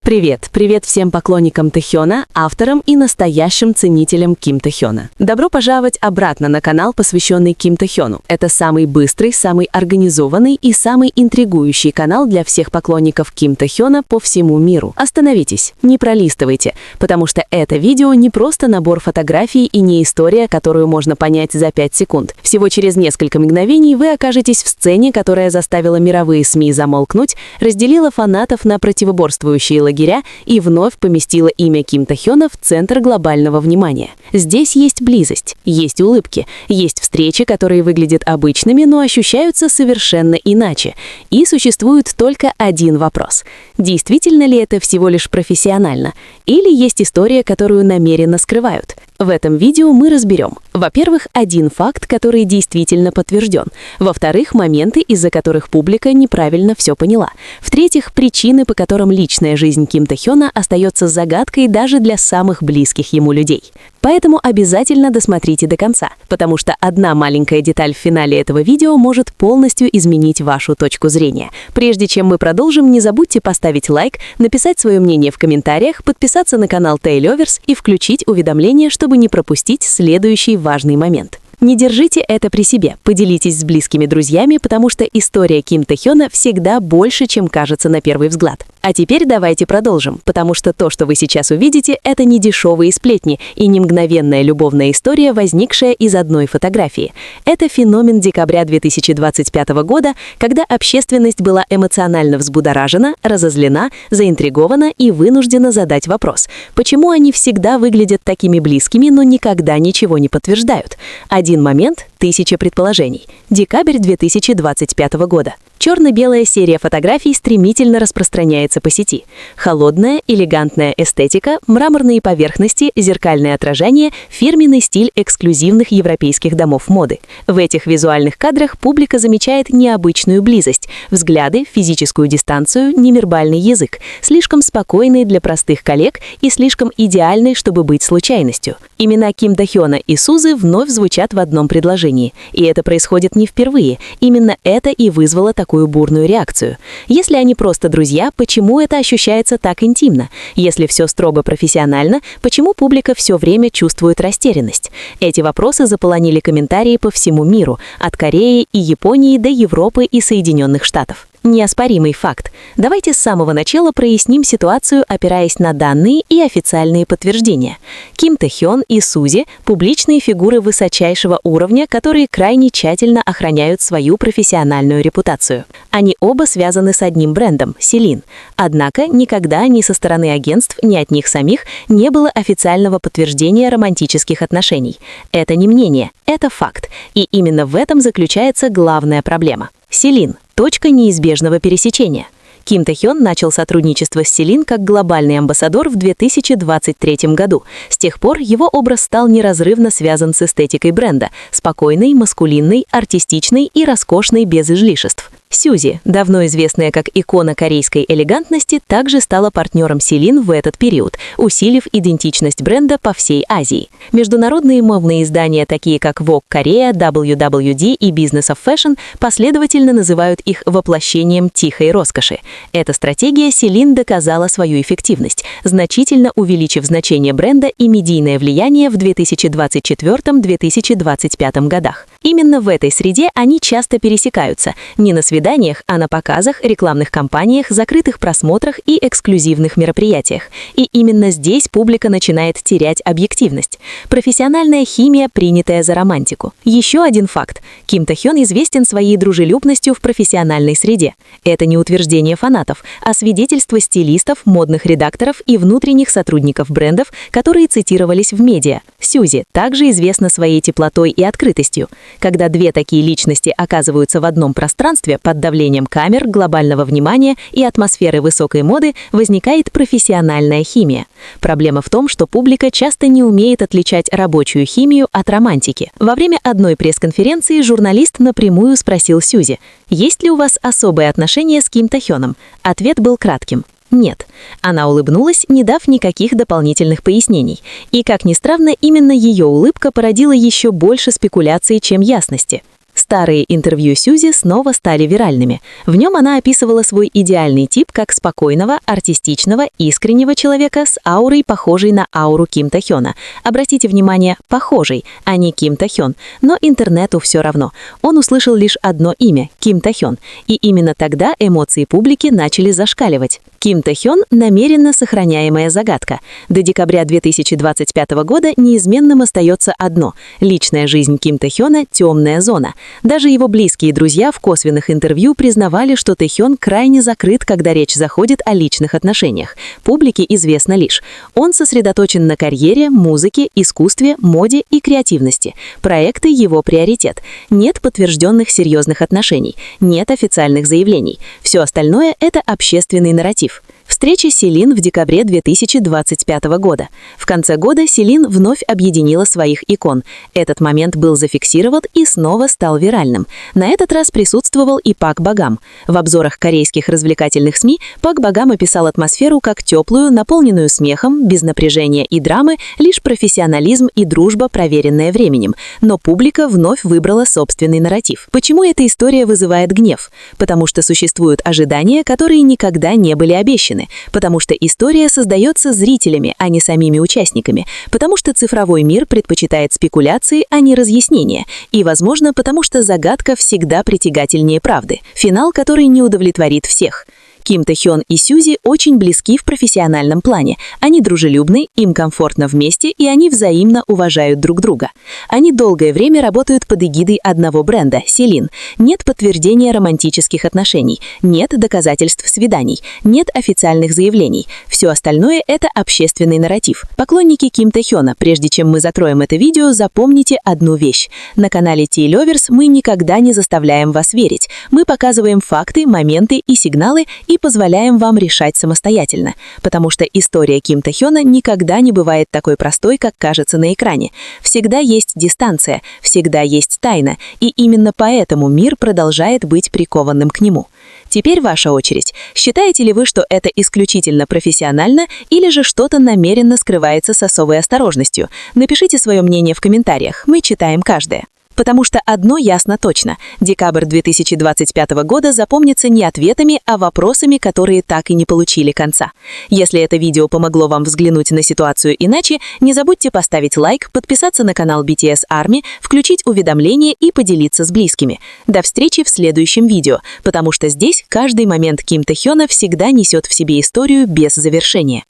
Привет всем поклонникам Тэхёна, авторам и настоящим ценителям Ким Тэхёна. Добро пожаловать обратно на канал, посвященный Ким Тэхёну. Это самый быстрый, самый организованный и самый интригующий канал для всех поклонников Ким Тэхёна по всему миру. Остановитесь, не пролистывайте, потому что это видео не просто набор фотографий и не история, которую можно понять за 5 секунд. Всего через несколько мгновений вы окажетесь в сцене, которая заставила мировые СМИ замолкнуть, разделила фанатов на противоборствующие лагеря и вновь поместила имя Ким Тэхёна в центр глобального внимания. Здесь есть близость, есть улыбки, есть встречи, которые выглядят обычными, но ощущаются совершенно иначе. И существует только один вопрос. Действительно ли это всего лишь профессионально? Или есть история, которую намеренно скрывают? В этом видео мы разберем, во-первых, один факт, который действительно подтвержден, во-вторых, моменты, из-за которых публика неправильно все поняла, в-третьих, причины, по которым личная жизнь Ким Тэхёна остается загадкой даже для самых близких ему людей. Поэтому обязательно досмотрите до конца, потому что одна маленькая деталь в финале этого видео может полностью изменить вашу точку зрения. Прежде чем мы продолжим, не забудьте поставить лайк, написать свое мнение в комментариях, подписаться на канал Taylovers и включить уведомления, чтобы не пропустить следующий важный момент. Не держите это при себе, поделитесь с близкими друзьями, потому что история Ким Тэхёна всегда больше, чем кажется на первый взгляд. А теперь давайте продолжим, потому что то, что вы сейчас увидите, это не дешевые сплетни и не мгновенная любовная история, возникшая из одной фотографии. Это феномен декабря 2025 года, когда общественность была эмоционально взбудоражена, разозлена, заинтригована и вынуждена задать вопрос, почему они всегда выглядят такими близкими, но никогда ничего не подтверждают. Один момент, 1000 предположений. Декабрь 2025 года. Черно-белая серия фотографий стремительно распространяется по сети. Холодная, элегантная эстетика, мраморные поверхности, зеркальное отражение, фирменный стиль эксклюзивных европейских домов моды. В этих визуальных кадрах публика замечает необычную близость, взгляды, физическую дистанцию, невербальный язык, слишком спокойный для простых коллег и слишком идеальный, чтобы быть случайностью. Имена Ким Тэхёна и Сузы вновь звучат в одном предложении. И это происходит не впервые. Именно это и вызвало такую бурную реакцию. Если они просто друзья, почему это ощущается так интимно? Если все строго профессионально, почему публика все время чувствует растерянность? Эти вопросы заполонили комментарии по всему миру, от Кореи и Японии до Европы и Соединенных Штатов. Неоспоримый факт. Давайте с самого начала проясним ситуацию, опираясь на данные и официальные подтверждения. Ким Тэхён и Сузи – публичные фигуры высочайшего уровня, которые крайне тщательно охраняют свою профессиональную репутацию. Они оба связаны с одним брендом – Celine. Однако никогда ни со стороны агентств, ни от них самих не было официального подтверждения романтических отношений. Это не мнение, это факт. И именно в этом заключается главная проблема. Celine – точка неизбежного пересечения. Ким Тэхён начал сотрудничество с Celine как глобальный амбассадор в 2023 году. С тех пор его образ стал неразрывно связан с эстетикой бренда – спокойной, маскулинной, артистичной и роскошной без излишеств. Сюзи, давно известная как икона корейской элегантности, также стала партнером Celine в этот период, усилив идентичность бренда по всей Азии. Международные модные издания, такие как Vogue Korea, WWD и Business of Fashion, последовательно называют их воплощением тихой роскоши. Эта стратегия Celine доказала свою эффективность, значительно увеличив значение бренда и медийное влияние в 2024-2025 годах. Именно в этой среде они часто пересекаются, не на свиданиях, а на показах, рекламных кампаниях, закрытых просмотрах и эксклюзивных мероприятиях. И именно здесь публика начинает терять объективность. Профессиональная химия, принятая за романтику. Еще один факт. Ким Тэхён известен своей дружелюбностью в профессиональной среде. Это не утверждение фанатов, а свидетельство стилистов, модных редакторов и внутренних сотрудников брендов, которые цитировались в медиа. Сюзи также известна своей теплотой и открытостью. Когда две такие личности оказываются в одном пространстве под давлением камер, глобального внимания и атмосферы высокой моды, возникает профессиональная химия. Проблема в том, что публика часто не умеет отличать рабочую химию от романтики. Во время одной пресс-конференции журналист напрямую спросил Сюзи: «Есть ли у вас особые отношения с Ким Тэхёном?» Ответ был кратким: «Нет». Она улыбнулась, не дав никаких дополнительных пояснений. И, как ни странно, именно ее улыбка породила еще больше спекуляций, чем ясности. Старые интервью Сюзи снова стали виральными. В нем она описывала свой идеальный тип как спокойного, артистичного, искреннего человека с аурой, похожей на ауру Ким Тохёна. Обратите внимание, похожей, а не Ким Тохён. Но интернету все равно. Он услышал лишь одно имя – Ким Тохён. И именно тогда эмоции публики начали зашкаливать. Ким Тохён – намеренно сохраняемая загадка. До декабря 2025 года неизменным остается одно – личная жизнь Ким Тохёна – темная зона. Даже его близкие друзья в косвенных интервью признавали, что Тохён крайне закрыт, когда речь заходит о личных отношениях. Публике известно лишь – он сосредоточен на карьере, музыке, искусстве, моде и креативности. Проекты – его приоритет. Нет подтвержденных серьезных отношений, нет официальных заявлений. Все остальное – это общественный нарратив. Встреча Селин в декабре 2025 года. В конце года Селин вновь объединила своих икон. Этот момент был зафиксирован и снова стал виральным. На этот раз присутствовал и Пак Багам. В обзорах корейских развлекательных СМИ Пак Багам описал атмосферу как теплую, наполненную смехом, без напряжения и драмы, лишь профессионализм и дружба, проверенная временем. Но публика вновь выбрала собственный нарратив. Почему эта история вызывает гнев? Потому что существуют ожидания, которые никогда не были обещаны. Потому что история создается зрителями, а не самими участниками. Потому что цифровой мир предпочитает спекуляции, а не разъяснения. И, возможно, потому что загадка всегда притягательнее правды. Финал, который не удовлетворит всех. Ким Тохён и Сюзи очень близки в профессиональном плане. Они дружелюбны, им комфортно вместе, и они взаимно уважают друг друга. Они долгое время работают под эгидой одного бренда – Селин. Нет подтверждения романтических отношений, нет доказательств свиданий, нет официальных заявлений. Все остальное – это общественный нарратив. Поклонники Ким Тохёна, прежде чем мы закроем это видео, запомните одну вещь. На канале T-Lovers мы никогда не заставляем вас верить. Мы показываем факты, моменты и сигналы и позволяем вам решать самостоятельно, потому что история Ким Тохёна никогда не бывает такой простой, как кажется на экране. Всегда есть дистанция, всегда есть тайна, и именно поэтому мир продолжает быть прикованным к нему. Теперь ваша очередь. Считаете ли вы, что это исключительно профессионально, или же что-то намеренно скрывается с особой осторожностью? Напишите свое мнение в комментариях, мы читаем каждое. Потому что одно ясно точно – декабрь 2025 года запомнится не ответами, а вопросами, которые так и не получили конца. Если это видео помогло вам взглянуть на ситуацию иначе, не забудьте поставить лайк, подписаться на канал BTS Army, включить уведомления и поделиться с близкими. До встречи в следующем видео, потому что здесь каждый момент Ким Тохёна всегда несет в себе историю без завершения.